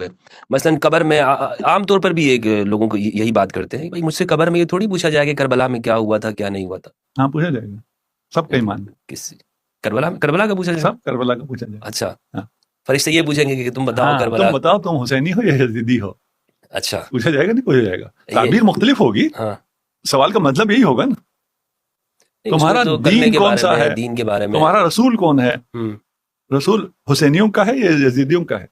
ہوئے. مثلاً قبر میں عام طور پر بھی ایک لوگوں کو یہی بات کرتے ہیں کہ بھائی مجھ سے قبر میں یہ تھوڑی پوچھا جائے کہ کربلا میں کیا ہوا تھا کیا نہیں ہوا تھا. ہاں پوچھا جائے گا، سب کا ایمان ہے. کس کربلا کا پوچھا جائے گا؟ سب کربلا کا پوچھا جائے گا. اچھا، ہاں. فرشتے یہ پوچھیں گے کہ تم بتاؤ ہاں کربلا. تم بتاؤ تم حسینی ہو یا یزیدی ہو. اچھا پوچھا جائے گا، نہیں پوچھا جائے گا. یہ تعبیر مختلف ہوگی، ہاں سوال کا مطلب یہی ہوگا نا. نہیں، اس میں تمہارا تو کلمے دین کے کون بارے سا میں ہے، دین کے بارے میں. تمہارا رسول کون ہے. رسول حسینیوں کا ہے یا یزیدیوں کا ہے؟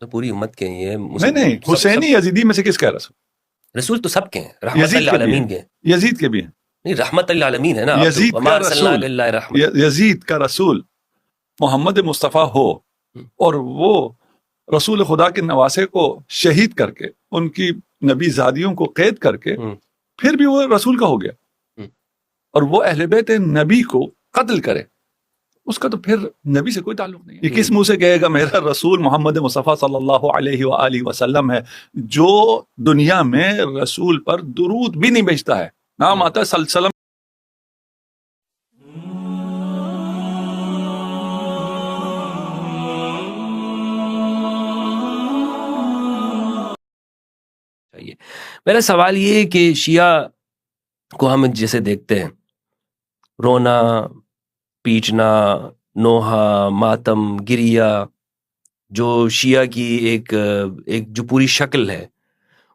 تو پوری امت کے ہیں یہ نہیں حسینی یزیدی میں سے کس کا ہے رسول؟ رسول تو سب کے ہیں، رحمت یزید کے بھی للعالمین ہیں، کے. یزید کے بھی ہیں. نہیں، رحمت للعالمین ہے نا. یزید وما کا ارسلناک رسول، الا رحمت. یزید کا رسول محمد مصطفیٰ ہو اور وہ رسول خدا کے نواسے کو شہید کر کے ان کی نبی زادیوں کو قید کر کے پھر بھی وہ رسول کا ہو گیا، اور وہ اہل بیت نبی کو قتل کرے، اس کا تو پھر نبی سے کوئی تعلق نہیں ہے. یہ کس منہ سے کہے گا میرا رسول محمد مصطفیٰ صلی اللہ علیہ وآلہ وسلم ہے، جو دنیا میں رسول پر درود بھی نہیں بھیجتا ہے. نام آتا ہے سلسلم. میرا سوال یہ ہے کہ شیعہ کو ہم جیسے دیکھتے ہیں، رونا، پیٹنا، نوحہ، ماتم، گریا، جو شیعہ کی ایک جو پوری شکل ہے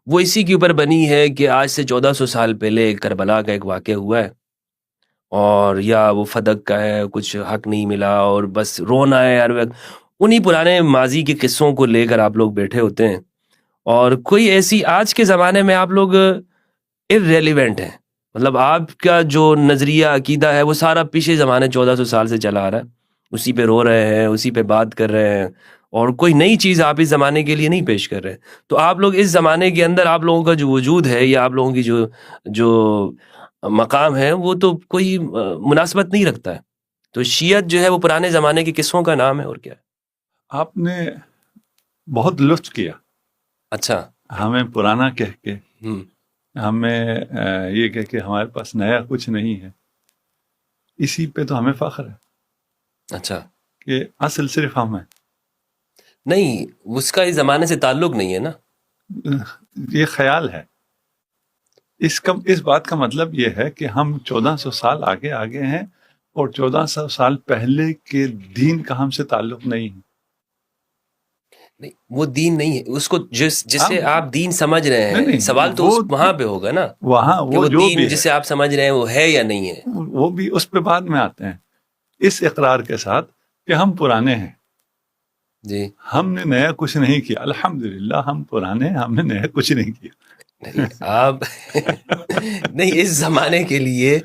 وہ اسی کے اوپر بنی ہے کہ آج سے 1400 سال پہلے کربلا کا ایک واقعہ ہوا ہے، اور یا وہ فدق کا ہے، کچھ حق نہیں ملا اور بس رونا ہے ہر وقت. انہی پرانے ماضی کے قصوں کو لے کر آپ لوگ بیٹھے ہوتے ہیں، اور کوئی ایسی آج کے زمانے میں آپ لوگ irrelevant ہیں. مطلب آپ کا جو نظریہ عقیدہ ہے وہ سارا پیچھے زمانے 1400 سال سے چلا آ رہا ہے، اسی پہ رو رہے ہیں، اسی پہ بات کر رہے ہیں، اور کوئی نئی چیز آپ اس زمانے کے لیے نہیں پیش کر رہے. تو آپ لوگ اس زمانے کے اندر آپ لوگوں کا جو وجود ہے یا آپ لوگوں کی جو مقام ہے وہ تو کوئی مناسبت نہیں رکھتا ہے. تو شیعت جو ہے وہ پرانے زمانے کے قصوں کا نام ہے، اور کیا ہے. آپ نے بہت لطف کیا. اچھا، ہمیں پرانا کہہ کے، ہمیں یہ کہہ کے ہمارے پاس نیا کچھ نہیں ہے، اسی پہ تو ہمیں فخر ہے. اچھا، کہ اصل صرف ہم ہیں. نہیں، اس کا اس زمانے سے تعلق نہیں ہے نا. یہ خیال ہے. اس بات کا مطلب یہ ہے کہ ہم 1400 سال آگے ہیں، اور 1400 سال پہلے کے دین کا ہم سے تعلق نہیں ہے. نہیں، وہ دین نہیں ہے، اس کو جسے آپ دین سمجھ رہے ہیں. نہیں، سوال تو وہاں پہ ہوگا نا، وہاں وہ جو دین بھی جسے آپ سمجھ رہے ہیں وہ ہے یا نہیں ہے. وہ بھی اس پہ بعد میں آتے ہیں، اس اقرار کے ساتھ کہ ہم پرانے ہیں. جی، ہم نے نیا کچھ نہیں کیا، الحمدللہ ہم پرانے ہیں، ہم نے نیا کچھ نہیں کیا. نہیں آپ نہیں، اس زمانے کے لیے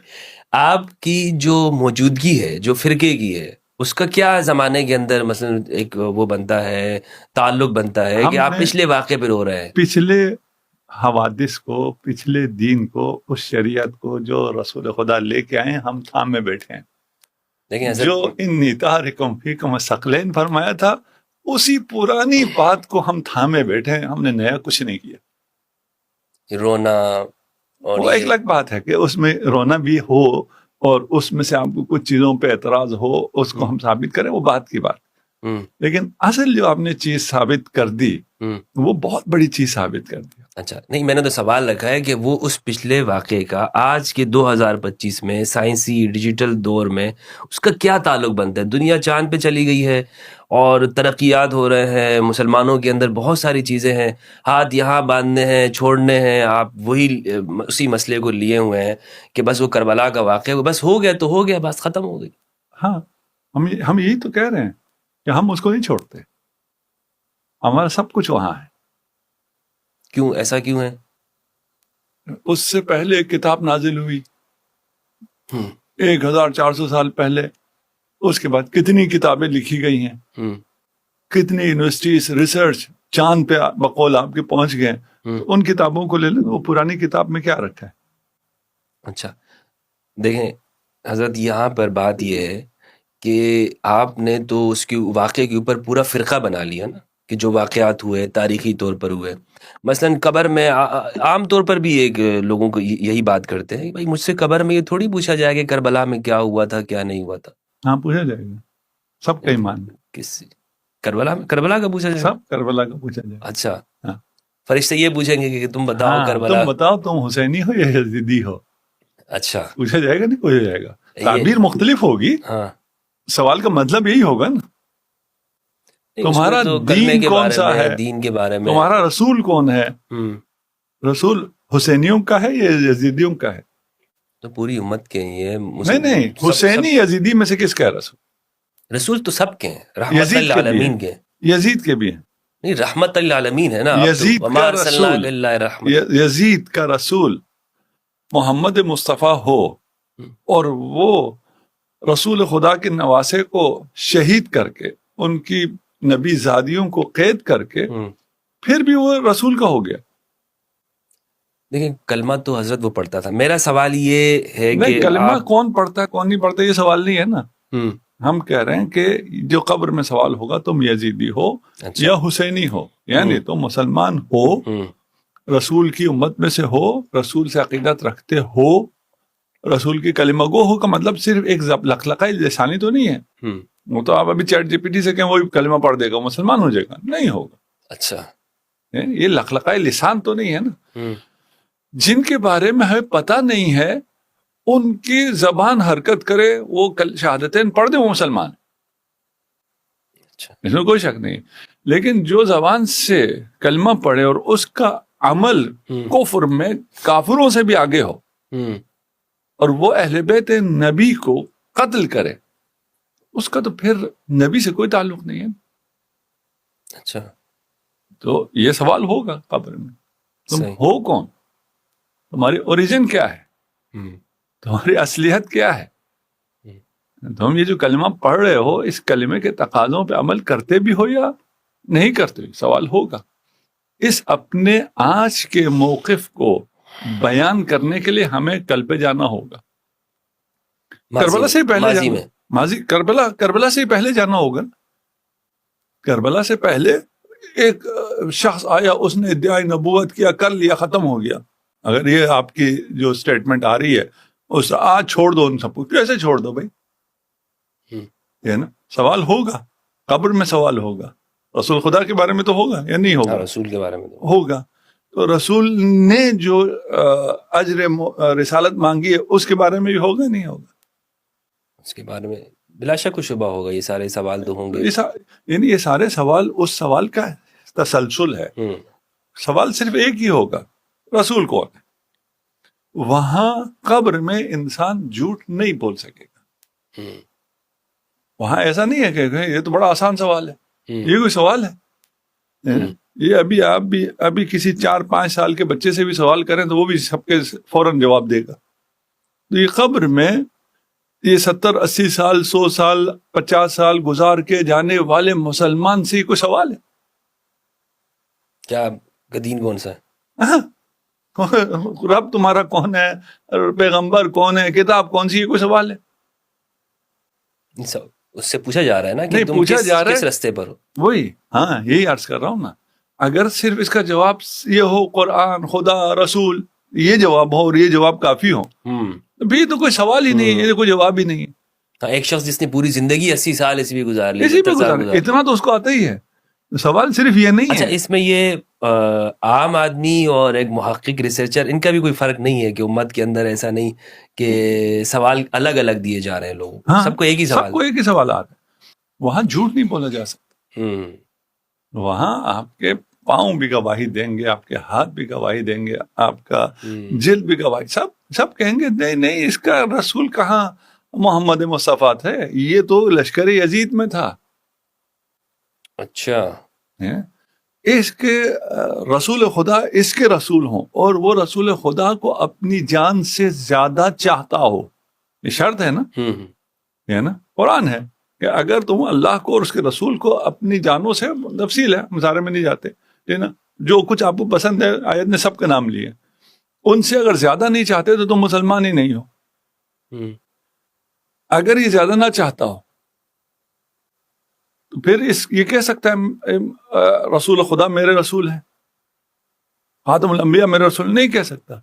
آپ کی جو موجودگی ہے، جو فرقے کی ہے، اس کا کیا زمانے کے اندر مثلا ایک وہ بنتا ہے، تعلق بنتا ہے کہ آپ پچھلے واقعے پہ رو رہے ہیں. پچھلے حوادث کو، پچھلے دین کو، اس شریعت کو جو رسول خدا لے کے آئے ہم تھام میں بیٹھے ہیں. لیکن جو انی طارکم فیکم ثقلین فرمایا تھا، اسی پرانی بات کو ہم تھامے بیٹھے ہیں، ہم نے نیا کچھ نہیں کیا. رونا اور وہ ایک الگ بات ہے کہ اس میں رونا بھی ہو اور اس میں سے آپ کو کچھ چیزوں پہ اعتراض ہو، اس کو ہم ثابت کریں، وہ بات کی بات. لیکن اصل جو آپ نے چیز ثابت کر دی وہ بہت بڑی چیز ثابت کر دی. اچھا، نہیں، میں نے تو سوال رکھا ہے کہ وہ اس پچھلے واقعے کا آج کے 2025 میں سائنسی ڈیجیٹل دور میں اس کا کیا تعلق بنتا ہے. دنیا چاند پہ چلی گئی ہے اور ترقیات ہو رہے ہیں، مسلمانوں کے اندر بہت ساری چیزیں ہیں، ہاتھ یہاں باندھنے ہیں، چھوڑنے ہیں، آپ وہی اسی مسئلے کو لیے ہوئے ہیں کہ بس وہ کربلا کا واقعہ وہ بس ہو گیا تو ہو گیا، بس ختم ہو گئی. ہاں، ہم یہی تو کہہ رہے ہیں کہ ہم اس کو نہیں چھوڑتے، ہمارا سب کچھ وہاں ہے. کیوں ایسا کیوں ہے؟ اس سے پہلے کتاب نازل ہوئی 1400 سال پہلے، اس کے بعد کتنی کتابیں لکھی گئی ہیں، کتنی یونیورسٹیز ریسرچ چاند پہ بقول آپ کے پہنچ گئے. ان کتابوں کو لے لیں، وہ پرانی کتاب میں کیا رکھا ہے. اچھا دیکھیں حضرت، یہاں پر بات یہ ہے کہ آپ نے تو اس کے واقعے کے اوپر پورا فرقہ بنا لیا نا، کہ جو واقعات ہوئے تاریخی طور پر ہوئے. مثلاً قبر میں عام طور پر بھی ایک لوگوں کو یہی بات کرتے ہیں کہ بھائی مجھ سے قبر میں یہ تھوڑی پوچھا جائے کہ کربلا میں کیا ہوا تھا کیا نہیں ہوا تھا. ہاں پوچھا جائے گا، سب کا ایمان ہے. کس کربلا کا پوچھا جائے؟ سب کربلا کا پوچھا جائے. اچھا, ہاں. فرشتے یہ پوچھیں گے کہ تم بتاؤ ہاں, کربلا. تم بتاؤ تم حسینی ہو یا یزیدی ہو. اچھا, پوچھا جائے گا, نہیں پوچھا جائے گا. تعبیر مختلف ہوگی, ہاں, سوال کا مطلب یہی ہوگا نا. تمہارا دین کون سا ہے, دین کے بارے میں, تمہارا رسول کون ہے, رسول حسینیوں کا ہے یا یزیدیوں کا ہے. تو پوری امت کے یہ نہیں, حسینی یزیدی میں سے کس کا ہے رسول؟ رسول تو سب کے ہیں, رحمت للعالمین کے. یزید کے بھی ہیں. نہیں, رحمت للعالمین ہے نا. یزید کا رسول محمد مصطفیٰ ہو اور وہ رسول خدا کے نواسے کو شہید کر کے, ان کی نبی زادیوں کو قید کر کے, پھر بھی وہ رسول کا ہو گیا. لیکن کلمہ تو حضرت وہ پڑھتا تھا. میرا سوال یہ ہے کہ کلمہ کون پڑھتا ہے کون نہیں پڑھتا یہ سوال نہیں ہے نا. ہم کہہ رہے ہیں کہ جو قبر میں سوال ہوگا تم یزیدی ہو یا حسینی ہو, یعنی تم مسلمان ہو, رسول کی امت میں سے ہو, رسول سے عقیدت رکھتے ہو, رسول کی کلمہ گو ہو کا مطلب صرف ایک لخلقۂ لسانی تو نہیں ہے. وہ تو آپ ابھی چیٹ جی پی ٹی سے کہیں وہ کلمہ پڑھ دے گا مسلمان ہو جائے گا, نہیں ہوگا. اچھا, یہ لخلقۂ لسان تو نہیں ہے نا. جن کے بارے میں ہمیں پتہ نہیں ہے ان کی زبان حرکت کرے, وہ شہادتین پڑھ دے, وہ مسلمان. اس میں کوئی شک نہیں. لیکن جو زبان سے کلمہ پڑھے اور اس کا عمل کفر میں کافروں سے بھی آگے ہو, اور وہ اہل بیت نبی کو قتل کرے, اس کا تو پھر نبی سے کوئی تعلق نہیں ہے. اچھا, تو یہ سوال ہوگا قبر میں, تم ہو کون, تمہاری اوریجن کیا ہے, تمہاری اصلیت کیا ہے. تم یہ جو کلمہ پڑھ رہے ہو اس کلمے کے تقاضوں پہ عمل کرتے بھی ہو یا نہیں کرتے, سوال ہوگا. اس اپنے آج کے موقف کو بیان کرنے کے لیے ہمیں کل پہ جانا ہوگا. کربلا سے پہلے کربلا سے پہلے جانا ہوگا. کربلا سے پہلے ایک شخص آیا, اس نے ادعائے نبوت کیا, کر لیا, ختم ہو گیا. اگر یہ آپ کی جو سٹیٹمنٹ آ رہی ہے اس آج چھوڑ دو ان سب کو, کیسے چھوڑ دو بھائی, یہ نا سوال ہوگا. قبر میں سوال ہوگا. رسول خدا کے بارے میں تو ہوگا یا نہیں ہوگا؟ رسول کے بارے میں ہوگا. تو رسول نے جو اجر رسالت مانگی ہے اس کے بارے میں بھی ہوگا نہیں ہوگا؟ اس کے بارے میں بلا شک و شبہ ہوگا. یہ سارے سوال تو ہوں گے. یعنی یہ سارے سوال اس سوال کا تسلسل ہے. سوال صرف ایک ہی ہوگا, رسول کون ہے. وہاں قبر میں انسان جھوٹ نہیں بول سکے گا. وہاں ایسا نہیں ہے کہ یہ تو بڑا آسان سوال ہے, یہ کوئی سوال ہے. یہ ابھی کسی 4-5 سال کے بچے سے بھی سوال کریں تو وہ بھی سب کے فوراً جواب دے گا. تو یہ قبر میں یہ 70-80 سال 100 سال 50 سال گزار کے جانے والے مسلمان سے کوئی سوال ہے کیا؟ دین کون سا ہے, رب تمہارا کون ہے, پیغمبر کون ہے, کتاب کون سی, یہ کوئی سوال ہے؟ اس سے پوچھا جا رہا ہے نا کہ تم کس رستے پر ہو. وہی ہاں یہی عرض کر رہا ہوں نا. اگر صرف اس کا جواب یہ ہو قرآن خدا رسول یہ جواب ہو اور یہ جواب کافی ہو, بھی تو کوئی سوال ہی نہیں ہے, یہ کوئی جواب ہی نہیں ہے. ایک شخص جس نے پوری زندگی 80 سال اسی بھی گزار لی, اتنا تو اس کو آتا ہی ہے. سوال صرف یہ نہیں ہے. اچھا, اس میں یہ عام آدمی اور ایک محقق ریسرچر ان کا بھی کوئی فرق نہیں ہے کہ امت کے اندر ایسا نہیں کہ سوال الگ الگ دیے جا رہے ہیں لوگوں کو, سب کو ایک ہی سوال, سب کو ایک ہی سوالات ہیں. وہاں جھوٹ نہیں بولا جا سکتا. وہاں آپ کے پاؤں بھی گواہی دیں گے, آپ کے ہاتھ بھی گواہی دیں گے, آپ کا جلد بھی گواہی, سب کہیں گے نہیں اس کا رسول کہاں محمد مصطفیٰ تھے, یہ تو لشکر یزید میں تھا. اچھا, اس کے رسول خدا اس کے رسول ہوں اور وہ رسول خدا کو اپنی جان سے زیادہ چاہتا ہو, یہ شرط ہے نا. ہے نا, قرآن ہے کہ اگر تم اللہ کو اور اس کے رسول کو اپنی جانوں سے, تفصیل ہے مظاہرے میں نہیں جاتے, ہے نا, جو کچھ آپ کو پسند ہے آیت نے سب کے نام لیے, ان سے اگر زیادہ نہیں چاہتے تو تم مسلمان ہی نہیں ہو. اگر یہ زیادہ نہ چاہتا ہو تو پھر یہ کہہ سکتا ہے رسول خدا میرے رسول ہیں, خاتم الانبیاء میرے رسول, نہیں کہہ سکتا.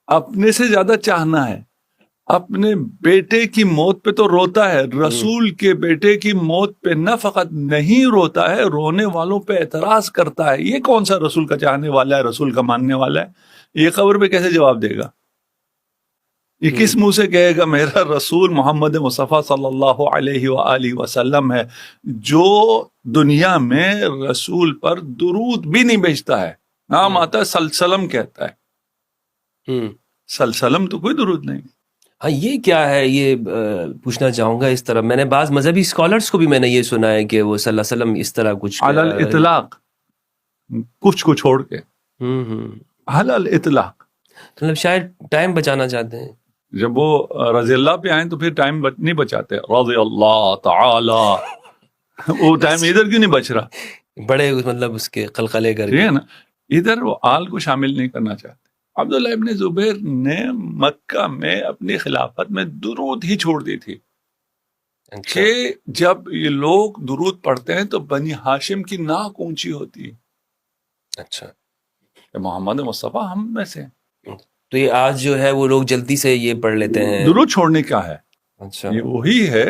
اپنے سے زیادہ چاہنا ہے, اپنے بیٹے کی موت پہ تو روتا ہے، رسول کے بیٹے کی موت پہ نہ فقط نہیں روتا ہے، رونے والوں پہ اعتراض کرتا ہے. یہ کون سا رسول کا چاہنے والا ہے، رسول کا ماننے والا ہے؟ یہ قبر پہ کیسے جواب دے گا؟ یہ کس منہ سے کہے گا میرا رسول محمد مصطفیٰ صلی اللہ علیہ وآلہ وسلم ہے، جو دنیا میں رسول پر درود بھی نہیں بھیجتا ہے؟ نام آتا ہے سلسلم کہتا ہے، سلسلم تو کوئی درود نہیں. ہاں یہ کیا ہے، یہ پوچھنا چاہوں گا اس طرح. میں نے بعض مذہبی اسکالرس کو بھی میں نے یہ سنا ہے کہ وہ صلی اللہ علیہ وسلم اس طرح کچھ علی الاطلاق، کچھ کو چھوڑ کے علی الاطلاق. مطلب شاید ٹائم بچانا چاہتے ہیں. جب وہ رضی اللہ پہ آئیں تو پھر ٹائم نہیں بچاتے، رضی اللہ تعالی، وہ ٹائم ادھر کیوں نہیں بچ رہا؟ بڑے مطلب اس کے قلقلے کر ٹھیک ہے نا، ادھر وہ آل کو شامل نہیں کرنا چاہتے. عبداللہ ابن زبیر نے مکہ میں اپنی خلافت میں درود ہی چھوڑ دی تھی کہ جب یہ لوگ درود پڑھتے ہیں تو بنی ہاشم کی ناک اونچی ہوتی ہے. اچھا، محمد مصطفیٰ ہم میں سے. تو یہ آج جو ہے وہ لوگ جلدی سے یہ پڑھ لیتے ہیں. درود چھوڑنے کا ہے. اچھا، یہ وہی ہے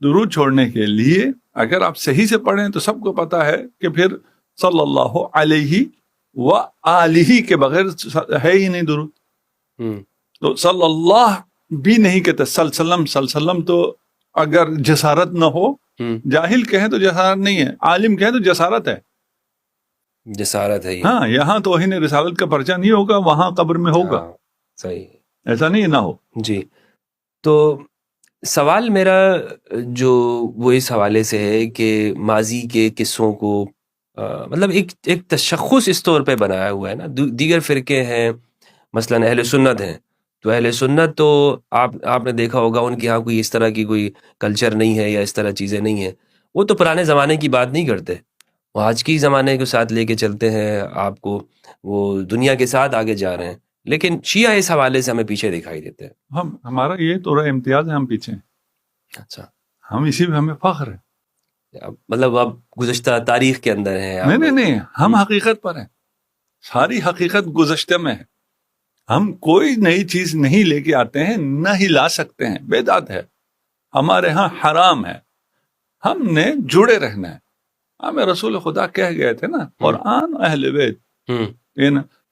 درود چھوڑنے کے لیے. اگر آپ صحیح سے پڑھیں تو سب کو پتا ہے کہ پھر صلی اللہ علیہ وآلہ کے بغیر ہے ہی نہیں درود. تو صلی اللہ بھی نہیں کہتے، سلسلم تو اگر جسارت نہ ہو، جاہل کہیں تو جسارت نہیں ہے، عالم کہیں تو جسارت ہے. جسارت ہے. ہاں، یہاں توہین رسالت کا پرچہ نہیں ہوگا، وہاں قبر میں ہوگا. صحیح، ایسا نہیں نہ ہو. جی. تو سوال میرا جو وہ اس حوالے سے ہے کہ ماضی کے قصوں کو مطلب ایک تشخص اس طور پہ بنایا ہوا ہے نا. دیگر فرقے ہیں، مثلا اہل سنت ہیں، تو اہل سنت تو آپ نے دیکھا ہوگا ان کے یہاں کوئی اس طرح کی کوئی کلچر نہیں ہے یا اس طرح چیزیں نہیں ہیں. وہ تو پرانے زمانے کی بات نہیں کرتے، وہ آج کی زمانے کے ساتھ لے کے چلتے ہیں آپ کو، وہ دنیا کے ساتھ آگے جا رہے ہیں. لیکن شیعہ اس حوالے سے ہمیں پیچھے دکھائی دیتے ہیں. ہمارا یہ تو رہا امتیاز ہے، ہم پیچھے ہیں. اچھا، ہم اسی میں ہمیں فخر ہے. مطلب آپ گزشتہ تاریخ کے اندر ہیں؟ نہیں، ہم حقیقت پر ہیں. ساری حقیقت گزشتہ میں ہے. ہم کوئی نئی چیز نہیں لے کے آتے ہیں، نہ ہی لا سکتے ہیں. بدعت ہے ہمارے ہاں، حرام ہے. ہم نے جڑے رہنا ہے. ہمیں رسول خدا کہہ گئے تھے نا، قرآن اہل بیت.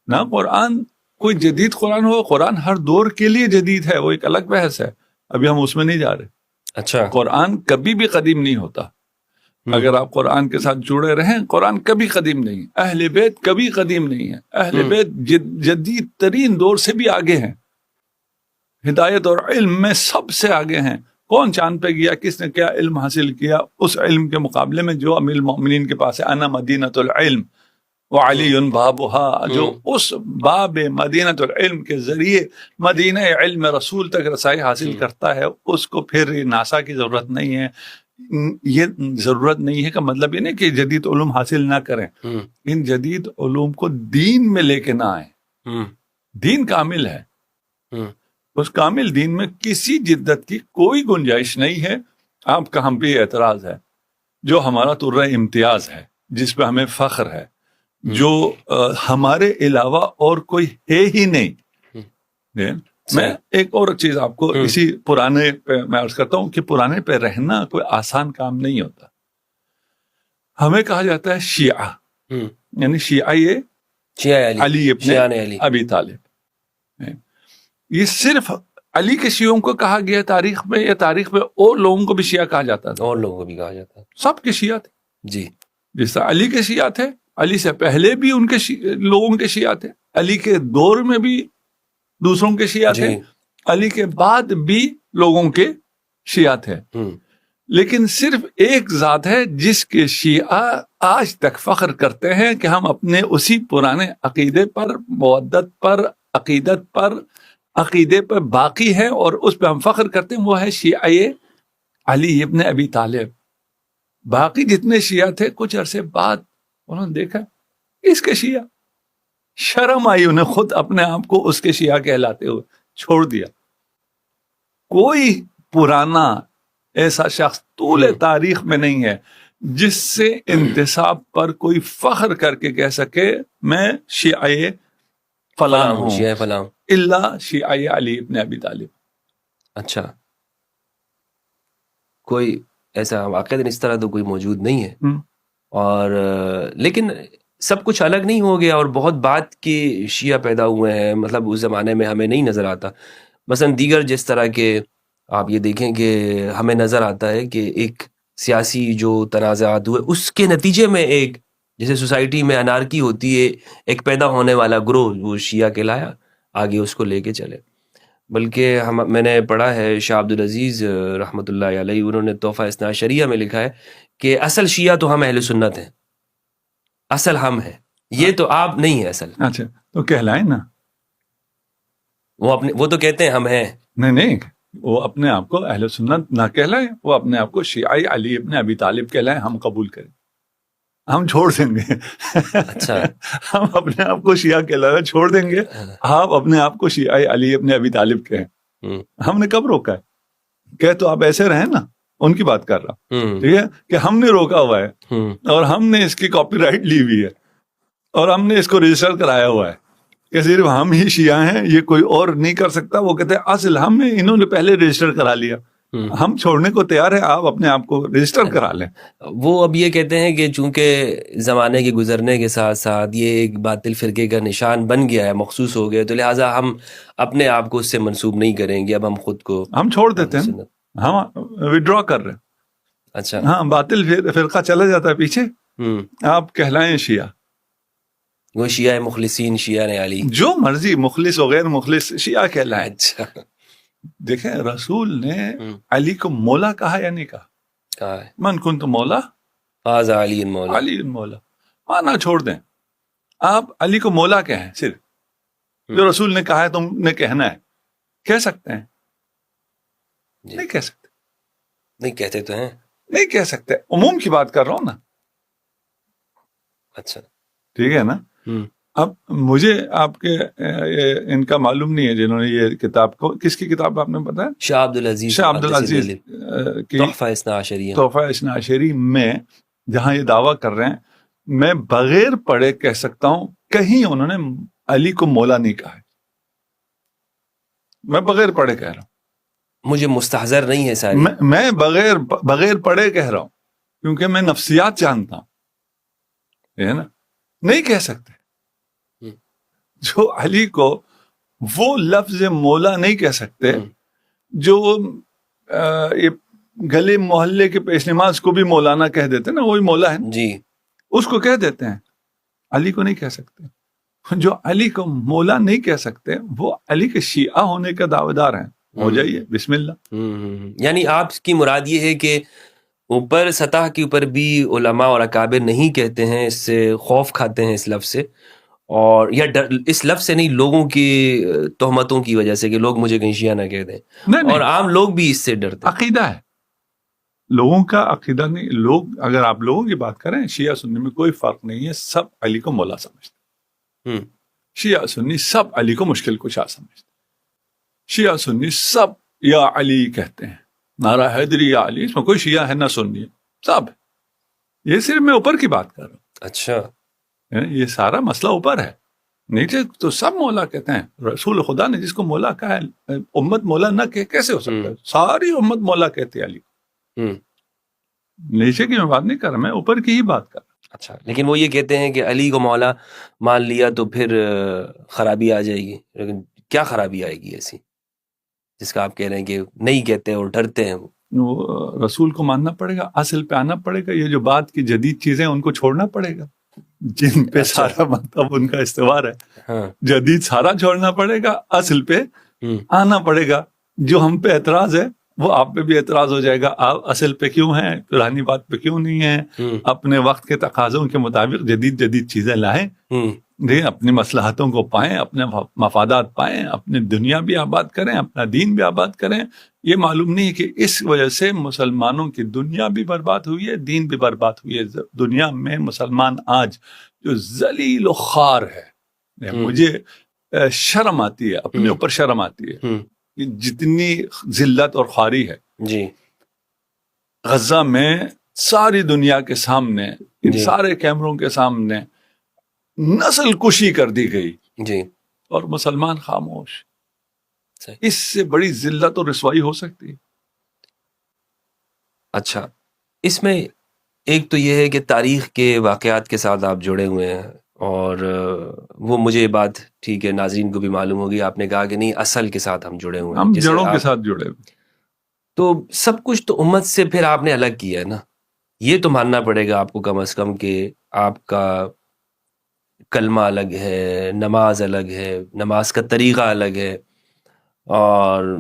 نہ قرآن کوئی جدید قرآن ہو، قرآن ہر دور کے لیے جدید ہے، وہ ایک الگ بحث ہے، ابھی ہم اس میں نہیں جا رہے. اچھا، قرآن کبھی بھی قدیم نہیں ہوتا. اگر آپ قرآن کے ساتھ جڑے رہیں، قرآن کبھی قدیم نہیں. اہل بیت کبھی قدیم نہیں ہے. اہل بیت جدید ترین دور سے بھی آگے ہیں، ہدایت اور علم میں سب سے آگے ہیں. کون چاند پہ گیا، کس نے کیا علم حاصل کیا، اس علم کے مقابلے میں جو امیر المومنین کے پاس ہے، انا مدینۃ العلم وعلی بابها، جو اس باب مدینۃ العلم کے ذریعے مدینہ علم رسول تک رسائی حاصل کرتا ہے، اس کو پھر ناسا کی ضرورت نہیں ہے. یہ ضرورت نہیں ہے کا مطلب یہ نہیں کہ جدید علوم حاصل نہ کریں. ان جدید علوم کو دین میں لے کے نہ آئیں. دین کامل ہے، اس کامل دین میں کسی جدت کی کوئی گنجائش نہیں ہے. آپ کا ہم پہ اعتراض ہے، جو ہمارا ترہ امتیاز ہے، جس پہ ہمیں فخر ہے، جو ہمارے علاوہ اور کوئی ہے ہی نہیں. میں ایک اور چیز آپ کو اسی پرانے پہ میں عرض کرتا ہوں کہ پرانے پہ رہنا کوئی آسان کام نہیں ہوتا. ہمیں کہا جاتا ہے شیعہ، یعنی شیعہ یہ علی ابن ابی طالب. یہ صرف علی کے شیعوں کو کہا گیا تاریخ میں، یا تاریخ میں اور لوگوں کو بھی شیعہ کہا جاتا تھا؟ اور لوگوں کو بھی کہا جاتا ہے. سب کے شیعہ تھے. جی، جس طرح علی کے شیعہ تھے، علی سے پہلے بھی ان کے لوگوں کے شیعہ تھے، علی کے دور میں بھی دوسروں کے شیعہ تھے، علی کے بعد بھی لوگوں کے شیعہ تھے. لیکن صرف ایک ذات ہے جس کے شیعہ آج تک فخر کرتے ہیں کہ ہم اپنے اسی پرانے عقیدے پر، مودت پر، عقیدت پر، عقیدے پر باقی ہیں، اور اس پہ ہم فخر کرتے ہیں. وہ ہے شیعہ علی ابن ابی طالب. باقی جتنے شیعہ تھے کچھ عرصے بعد انہوں نے دیکھا اس کے شیعہ، شرم آئی انہیں خود اپنے آپ کو اس کے شیعہ کہلاتے ہوئے، چھوڑ دیا. کوئی پرانا ایسا شخص طول تاریخ میں نہیں ہے جس سے انتساب پر کوئی فخر کر کے کہہ سکے میں شیعہ فلاں ہوں، شیعہ فلاں، الا شیعہ علی ابن ابی طالب. اچھا، کوئی ایسا واقعہ اس طرح تو کوئی موجود نہیں ہے. اور لیکن سب کچھ الگ نہیں ہو گیا اور بہت بات کے شیعہ پیدا ہوئے ہیں. مطلب اس زمانے میں ہمیں نہیں نظر آتا. مثلا دیگر جس طرح کے آپ یہ دیکھیں کہ ہمیں نظر آتا ہے کہ ایک سیاسی جو تنازعات ہوئے اس کے نتیجے میں ایک جیسے سوسائٹی میں انارکی ہوتی ہے ایک پیدا ہونے والا گروہ وہ شیعہ کہلایا, آگے اس کو لے کے چلے. بلکہ میں نے پڑھا ہے شاہ عبدالعزیز رحمۃ اللہ علیہ, انہوں نے تحفہ اثنا عشریہ میں لکھا ہے کہ اصل شیعہ تو ہم اہل سنت ہیں, اصل ہم ہیں, یہ تو آپ نہیں ہیں اصل. اچھا تو کہلائیں نا, وہ تو کہتے ہیں ہم ہیں. نہیں وہ اپنے آپ کو اہل سنت نہ کہلائیں, وہ اپنے آپ کو شیعی علی ابن ابی طالب کہلائیں, ہم قبول کریں, ہم چھوڑ دیں گے. اچھا ہم اپنے آپ کو شیعہ کہلانا چھوڑ دیں گے, آپ اپنے آپ کو شیعی علی ابن ابی طالب کہیں. ہم نے کب روکا ہے؟ کہ تو آپ ایسے رہیں نا, ان کی بات کر رہا ہوں, ٹھیک ہے, کہ ہم نے روکا ہوا ہے اور ہم نے اس کی کاپی رائٹ لی ہوئی ہے اور ہم نے اس کو رجسٹر کرایا ہوا ہے کہ صرف ہم ہی شیعہ ہیں, یہ کوئی اور نہیں کر سکتا. وہ کہتے ہیں اصل ہم نے, انہوں نے پہلے رجسٹر کرا لیا, ہم چھوڑنے کو تیار ہیں, آپ اپنے آپ کو رجسٹر کرا لیں. وہ اب یہ کہتے ہیں کہ چونکہ زمانے کے گزرنے کے ساتھ ساتھ یہ ایک باطل فرقے کا نشان بن گیا ہے, مخصوص ہو گیا, تو لہٰذا ہم اپنے آپ کو اس سے منسوب نہیں کریں گے, اب ہم خود کو ہم چھوڑ دیتے ہیں, ہم وڈرا کر رہے ہیں. اچھا ہاں, باطل فرقہ چلا جاتا ہے پیچھے, آپ کہلائیں شیعہ. وہ شیعہ مخلصین, شیعہ علی, جو مرضی مخلص و غیر مخلص شیعہ کہلائیں. اچھا دیکھیں رسول نے علی کو مولا کہا یا نہیں کہا؟ کہا ہے من کنت مولا ھذا علی مولا. علی مولا, مانا چھوڑ دیں, آپ علی کو مولا کہیں, صرف جو رسول نے کہا ہے تم نے کہنا ہے. کہہ سکتے ہیں؟ نہیں کہہ سکتے. نہیں کہتے تو ہیں, نہیں کہہ سکتے, عموم کی بات کر رہا ہوں نا. اچھا ٹھیک ہے نا. اب مجھے آپ کے ان کا معلوم نہیں ہے جنہوں نے یہ کتاب کو, کس کی کتاب آپ نے بتایا؟ شاہ عبدالعزیز کی تحفہ اثنا عشریہ. تحفہ اثنا عشری میں جہاں یہ دعویٰ کر رہے ہیں, میں بغیر پڑھے کہہ سکتا ہوں کہیں انہوں نے علی کو مولا نہیں کہا ہے. میں بغیر پڑھے کہہ رہا ہوں, مجھے مستحضر نہیں ہے ساری, میں بغیر پڑھے کہہ رہا ہوں, کیونکہ میں نفسیات جانتا ہوں, ہے نا. نہیں کہہ سکتے. جو علی کو وہ لفظ مولا نہیں کہہ سکتے, جو یہ گلے محلے کے پیش نماز کو بھی مولانا کہہ دیتے نا, وہی مولا ہے جی, اس کو کہہ دیتے ہیں, علی کو نہیں کہہ سکتے. جو علی کو مولا نہیں کہہ سکتے وہ علی کے شیعہ ہونے کا دعوے دار ہیں. ہو جائیے بسم اللہ. یعنی آپ کی مراد یہ ہے کہ اوپر سطح کے اوپر بھی علماء اور اکابر نہیں کہتے ہیں, اس سے خوف کھاتے ہیں اس لفظ سے, اور یا اس لفظ سے نہیں, لوگوں کی تہمتوں کی وجہ سے کہ لوگ مجھے کہیں شیعہ نہ کہہ دیں, اور عام لوگ بھی اس سے ڈرتے ہیں. عقیدہ ہے, لوگوں کا عقیدہ نہیں. لوگ اگر آپ لوگوں کی بات کریں, شیعہ سنی میں کوئی فرق نہیں ہے, سب علی کو مولا سمجھتے ہیں. شیعہ سنی سب علی کو مشکل کشا سمجھتے ہیں. شیعہ سنی سب یا علی کہتے ہیں, نعرہ حیدری یا علی, اس میں کوئی شیعہ ہے نہ سنی ہے, سب. یہ صرف میں اوپر کی بات کر رہا ہوں. اچھا, یہ سارا مسئلہ اوپر ہے, نیچے تو سب مولا کہتے ہیں. رسول خدا نے جس کو مولا کہا ہے, امت مولا نہ کہ کیسے ہو سکتا ہے؟ ساری امت مولا کہتی ہے علی کو. نیچے کی میں بات نہیں کر رہا, میں اوپر کی ہی بات کر رہا ہوں. اچھا, لیکن وہ یہ کہتے ہیں کہ علی کو مولا مان لیا تو پھر خرابی آ جائے گی. لیکن کیا خرابی آئے گی ایسی جس کا آپ کہہ رہے ہیں کہ نہیں کہتے اور ڈرتے ہیں؟ وہ رسول کو ماننا پڑے گا, اصل پہ آنا پڑے گا. یہ جو بات کی جدید چیزیں ان کو چھوڑنا پڑے گا, جن پہ سارا مطلب ان کا استوار ہے. جدید سارا چھوڑنا پڑے گا, اصل پہ آنا پڑے گا. جو ہم پہ اعتراض ہے وہ آپ پہ بھی اعتراض ہو جائے گا. آپ اصل پہ کیوں ہیں, پرانی بات پہ کیوں نہیں ہیں؟ اپنے وقت کے تقاضوں کے مطابق جدید چیزیں لائیں, اپنی مصلحتوں کو پائیں, اپنے مفادات پائیں, اپنی دنیا بھی آباد کریں, اپنا دین بھی آباد کریں. یہ معلوم نہیں کہ اس وجہ سے مسلمانوں کی دنیا بھی برباد ہوئی ہے, دین بھی برباد ہوئی ہے. دنیا میں مسلمان آج جو ذلیل و خوار ہے, مجھے شرم آتی ہے, اپنے اوپر شرم آتی ہے کہ جتنی ذلت اور خواری ہے. جی, غزہ میں ساری دنیا کے سامنے, ان سارے کیمروں کے سامنے نسل کشی کر دی گئی, جی, اور مسلمان خاموش. اس سے بڑی ذلت اور رسوائی ہو سکتی ہے؟ اچھا، اس میں ایک تو یہ ہے کہ تاریخ کے واقعات کے ساتھ آپ جڑے ہوئے ہیں، اور وہ مجھے یہ بات ٹھیک ہے ناظرین کو بھی معلوم ہوگی، آپ نے کہا کہ نہیں اصل کے ساتھ ہم جڑے ہوئے ہیں، ہم جیسے جڑوں کے ساتھ جڑے ہوئے، تو سب کچھ تو امت سے پھر آپ نے الگ کیا ہے نا، یہ تو ماننا پڑے گا آپ کو کم از کم کہ آپ کا کلمہ الگ ہے، نماز الگ ہے، نماز کا طریقہ الگ ہے، اور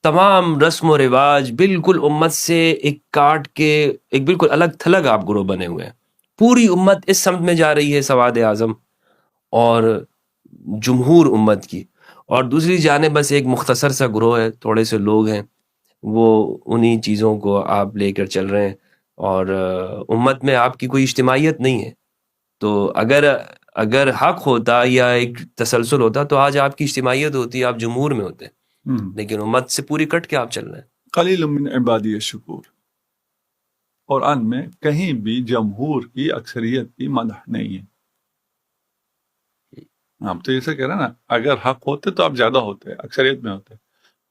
تمام رسم و رواج بالکل امت سے ایک کاٹ کے ایک بالکل الگ تھلگ آپ گروہ بنے ہوئے ہیں. پوری امت اس سمت میں جا رہی ہے سواد اعظم اور جمہور امت کی، اور دوسری جانب بس ایک مختصر سا گروہ ہے، تھوڑے سے لوگ ہیں، وہ انہی چیزوں کو آپ لے کر چل رہے ہیں، اور امت میں آپ کی کوئی اجتماعیت نہیں ہے. تو اگر حق ہوتا یا ایک تسلسل ہوتا تو آج آپ کی اجتماعیت ہوتی، آپ جمہور میں ہوتے، لیکن امت سے پوری کٹ کے آپ چل رہے ہیں. قلیل من عبادی الشکور. قرآن میں کہیں بھی جمہور کی اکثریت کی مدح نہیں ہے. آپ تو ایسا کہہ رہے ہیں نا، اگر حق ہوتے تو آپ زیادہ ہوتے، اکثریت میں ہوتے.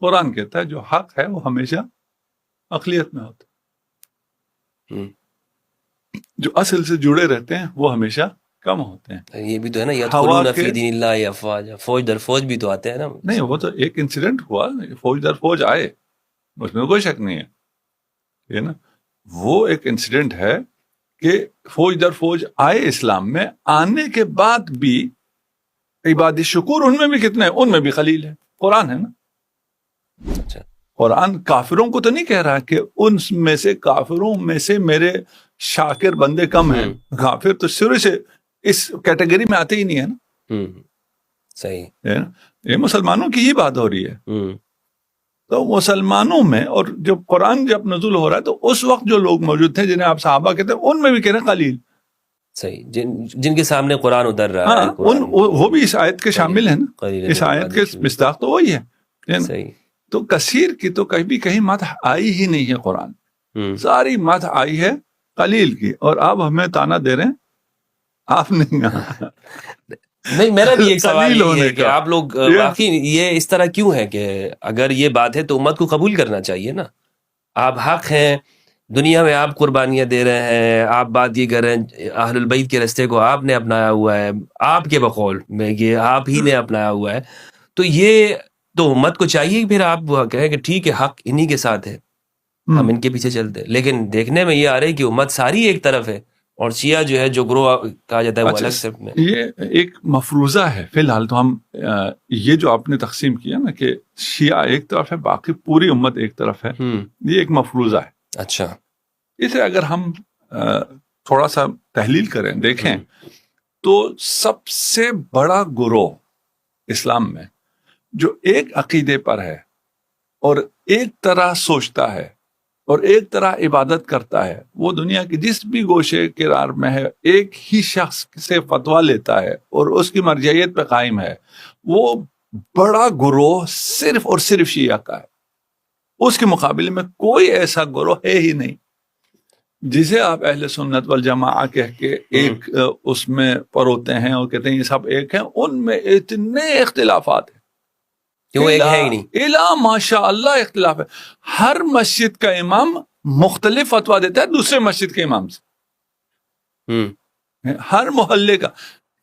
قرآن کہتا ہے جو حق ہے وہ ہمیشہ اقلیت میں ہوتا، جو اصل سے جڑے رہتے ہیں وہ ہمیشہ کم ہوتے ہیں. یہ بھی تو ہے نا، یدخلون فی دین اللہ افواجا، فوج در فوج بھی تو آتے ہیں نا. نہیں، وہ تو ایک انسیڈنٹ ہوا، فوج در فوج آئے، اس میں کوئی شک نہیں ہے نا. وہ ایک انسیڈنٹ ہے کہ فوج در فوج آئے اسلام میں، آنے کے بعد بھی عباد شکور ان میں بھی کتنے ہیں، ان میں بھی قلیل ہے. قرآن ہے نا. اچھا، قرآن کافروں کو تو نہیں کہہ رہا کہ ان میں سے کافروں میں سے میرے شاکر بندے کم ہیں. کافر تو شروع سے اس کیٹیگری میں آتے ہی نہیں ہے نا. صحیح ہے نا. یہ مسلمانوں کی ہی بات ہو رہی ہے. تو مسلمانوں میں، اور جب قرآن جب نزول ہو رہا ہے تو اس وقت جو لوگ موجود تھے جنہیں آپ صحابہ کہتے ہیں، ان میں بھی کہہ رہے ہیں قلیل. صحیح، جن کے سامنے قرآن اتر رہا ہے، وہ بھی اس آیت کے شامل ہیں نا. اس آیت کے مصداق تو وہی ہے. صحیح. تو کثیر کی تو کہیں مدح آئی ہی نہیں ہے. قرآن ساری مدح آئی ہے قلیل کی، اور آپ ہمیں تانا دے رہے ہیں آپ نہیں. نہیں، میرا بھی ایک سوال یہ ہے کہ آپ لوگ واقعی یہ اس طرح کیوں ہے کہ اگر یہ بات ہے تو امت کو قبول کرنا چاہیے نا. آپ حق ہیں، دنیا میں آپ قربانیاں دے رہے ہیں، آپ بات یہ کر رہے ہیں اہل البیت کے رستے کو آپ نے اپنایا ہوا ہے، آپ کے بقول میں یہ آپ ہی نے اپنایا ہوا ہے، تو یہ تو امت کو چاہیے پھر آپ کہیں کہ ٹھیک ہے حق انہی کے ساتھ ہے، ہم ان کے پیچھے چلتے. لیکن دیکھنے میں یہ آ رہا ہے کہ امت ساری ایک طرف ہے، اور شیعہ جو ہے جو گروہ کہا جاتا ہے وہ الگ صرف میں. یہ ایک مفروضہ ہے فی الحال. تو ہم یہ جو آپ نے تقسیم کیا نا کہ شیعہ ایک طرف ہے باقی پوری امت ایک طرف ہے، یہ ایک مفروضہ ہے. اچھا، اسے اگر ہم تھوڑا سا تحلیل کریں، دیکھیں تو سب سے بڑا گروہ اسلام میں جو ایک عقیدے پر ہے اور ایک طرح سوچتا ہے اور ایک طرح عبادت کرتا ہے، وہ دنیا کی جس بھی گوشے کرار میں ہے ایک ہی شخص سے فتویٰ لیتا ہے اور اس کی مرجعیت پہ قائم ہے، وہ بڑا گروہ صرف اور صرف شیعہ کا ہے. اس کے مقابلے میں کوئی ایسا گروہ ہے ہی نہیں جسے آپ اہل سنت والجماعہ کہہ کے ایک اس میں پروتے ہیں اور کہتے ہیں یہ سب ایک ہیں. ان میں اتنے اختلافات ہیں کہ وہ ایک ہے ہی نہیں. الا ماشاء اللہ اختلاف ہے. ہر مسجد کا امام مختلف فتویٰ دیتا ہے دوسرے مسجد کے امام سے. ہر محلے کا،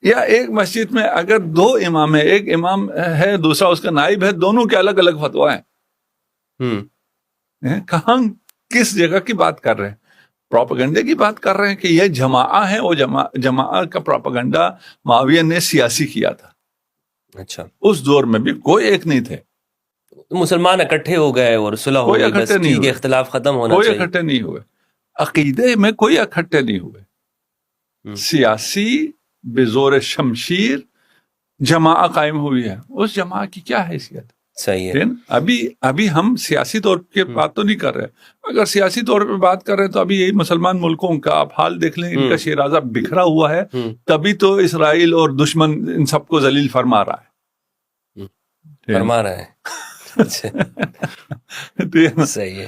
یا ایک مسجد میں اگر دو امام ہیں، ایک امام ہے دوسرا اس کا نائب ہے، دونوں کے الگ الگ فتویٰ ہیں. کہاں کس جگہ کی بات کر رہے ہیں؟ پروپیگنڈے کی بات کر رہے ہیں کہ یہ جماعہ ہے. وہ جماعہ کا پروپیگنڈا معاویہ نے سیاسی کیا تھا. اچھا، اس دور میں بھی کوئی ایک نہیں تھے، مسلمان اکٹھے ہو گئے اور صلح ہو گئی، بس ٹھیک ہے اختلاف ختم ہونا چاہیے. کوئی اکٹھے نہیں ہوئے، عقیدے میں کوئی اکٹھے نہیں ہوئے. سیاسی بزور شمشیر جماعت قائم ہوئی ہے. اس جماعت کی کیا حیثیت؟ صحیح ہے. ابھی ہم سیاسی طور پہ بات تو نہیں کر رہے. اگر سیاسی طور پہ بات کر رہے ہیں تو ابھی یہی مسلمان ملکوں کا آپ حال دیکھ لیں، ان کا شیرازہ بکھرا ہوا ہے. تبھی تو اسرائیل اور دشمن ان سب کو ذلیل فرما رہا ہے. فرما رہا ہے. صحیح ہے.